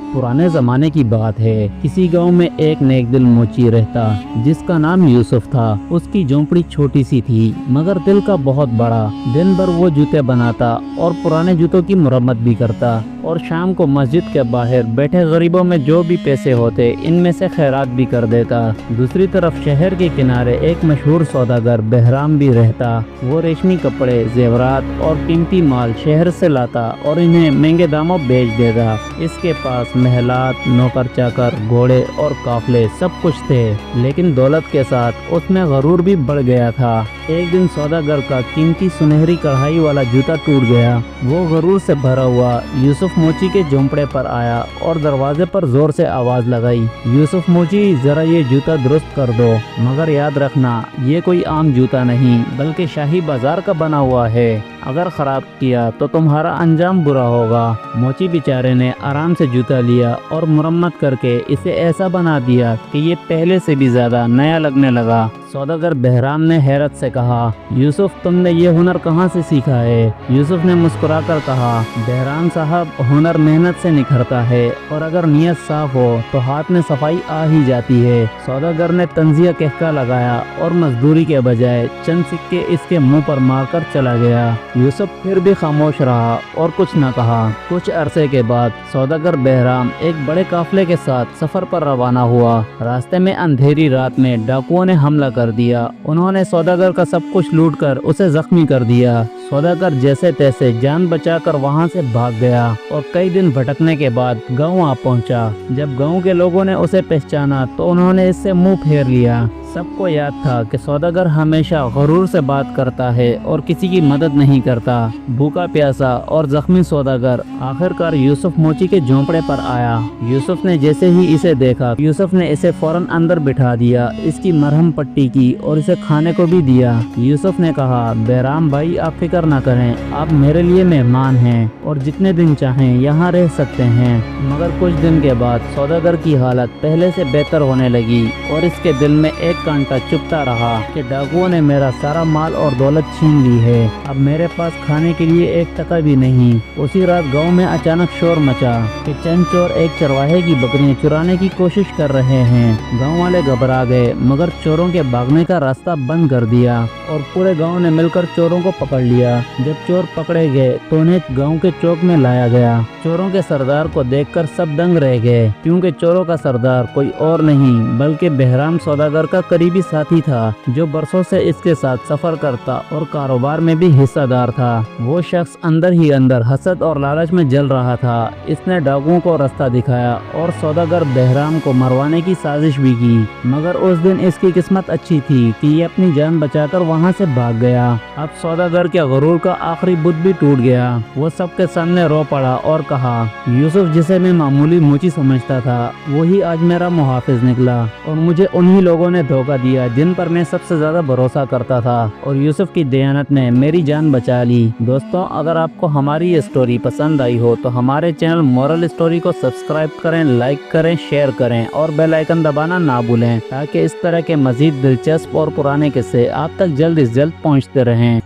पुराने जमाने की बात है। किसी गांव में एक नेक दिल मोची रहता जिसका नाम यूसुफ था। उसकी झोंपड़ी छोटी सी थी मगर दिल का बहुत बड़ा। दिन भर वो जूते बनाता और पुराने जूतों की मरम्मत भी करता और शाम को मस्जिद के बाहर बैठे गरीबों में जो भी पैसे होते इनमें से खैरात भी कर देता। दूसरी तरफ शहर के किनारे एक मशहूर सौदागर बहराम भी रहता। वो रेशमी कपड़े, जेवरात और कीमती माल शहर से लाता और इन्हें महंगे दामों बेच देता। इसके पास महलात, नौकर चाकर, घोड़े और काफले सब कुछ थे, लेकिन दौलत के साथ उसमें गरूर भी बढ़ गया था। एक दिन सौदागर का कीमती सुनहरी कढ़ाई वाला जूता टूट गया। वो गरूर से भरा हुआ यूसुफ मोची के झोंपड़े पर आया और दरवाजे पर जोर से आवाज लगाई, यूसुफ मोची, जरा ये जूता दुरुस्त कर दो, मगर याद रखना ये कोई आम जूता नहीं बल्कि शाही बाजार का बना हुआ है। अगर खराब किया तो तुम्हारा अंजाम बुरा होगा। मोची बेचारे ने आराम से जूता लिया और मुरम्मत करके इसे ऐसा बना दिया कि ये पहले से भी ज्यादा नया लगने लगा। सौदागर बहराम ने हैरत से कहा, यूसुफ, तुमने ये हुनर कहाँ से सीखा है? यूसुफ ने मुस्कुराकर कहा, बहराम साहब, हुनर मेहनत से निखरता है और अगर नीयत साफ हो तो हाथ में सफाई आ ही जाती है। सौदागर ने तंजिया कहका लगाया और मजदूरी के बजाय चंद सिक्के इसके मुंह पर मारकर चला गया। यूसुफ फिर भी खामोश रहा और कुछ न कहा। कुछ अरसे के बाद सौदागर बहराम एक बड़े काफले के साथ सफर पर रवाना हुआ। रास्ते में अंधेरी रात में डाकुओं ने हमला कर दिया। उन्होंने सौदागर का सब कुछ लूटकर उसे जख्मी कर दिया। सौदागर जैसे तैसे जान बचाकर वहां से भाग गया और कई दिन भटकने के बाद गांव आ पहुंचा। जब गांव के लोगों ने उसे पहचाना तो उन्होंने इससे मुंह फेर लिया। सबको याद था कि सौदागर हमेशा गरूर से बात करता है और किसी की मदद नहीं करता। भूखा प्यासा और जख्मी सौदागर आखिरकार यूसुफ मोची के झोंपड़े पर आया। यूसुफ ने जैसे ही इसे देखा, यूसुफ ने इसे फौरन अंदर बिठा दिया, इसकी मरहम पट्टी की और इसे खाने को भी दिया। यूसुफ ने कहा, बहराम भाई, आप फिक्र न करें, आप मेरे लिए मेहमान हैं और जितने दिन चाहें यहाँ रह सकते हैं। मगर कुछ दिन के बाद सौदागर की हालत पहले से बेहतर होने लगी और इसके दिल में एक कांटा चुभता रहा कि डाकुओं ने मेरा सारा माल और दौलत छीन ली है। अब मेरे पास खाने के लिए एक टका भी नहीं। उसी रात गांव में अचानक शोर मचा कि चंद चोर एक चरवाहे की बकरियां चुराने की कोशिश कर रहे हैं। गांव वाले घबरा गए मगर चोरों के भागने का रास्ता बंद कर दिया और पूरे गांव ने मिलकर चोरों को पकड़ लिया। जब चोर पकड़े गए तो उन्हें गांव के चौक में लाया गया। चोरों के सरदार को देखकर सब दंग रह गए, क्योंकि चोरों का सरदार कोई और नहीं बल्कि बहराम सौदागर का करीबी साथी था, जो बरसों से इसके साथ सफर करता और कारोबार में भी हिस्सेदार था। वो शख्स अंदर ही अंदर हसद और लालच में जल रहा था। इसने डाकुओं को रास्ता दिखाया और सौदागर बहराम को मरवाने की साजिश भी की। मगर उस दिन इसकी किस्मत अच्छी थी कि ये अपनी जान बचाकर वहाँ से भाग गया। अब सौदागर के गरूर का आखिरी बुत भी टूट गया। वो सबके सामने रो पड़ा और कहा, यूसुफ, जिसे मैं मामूली मोची समझता था, वही आज मेरा मुहाफिज निकला और मुझे उन्हीं लोगों ने धोखा दिया जिन पर मैं सबसे ज्यादा भरोसा करता था और यूसुफ की दयानत ने मेरी जान बचा ली। दोस्तों, अगर आपको हमारी ये स्टोरी पसंद आई हो तो हमारे चैनल मोरल स्टोरी को सब्सक्राइब करें, लाइक करें, शेयर करें और बेल आइकन दबाना ना भूलें, ताकि इस तरह के मजीद दिलचस्प और पुराने किस्से आप तक जल्द से जल्द पहुँचते रहें।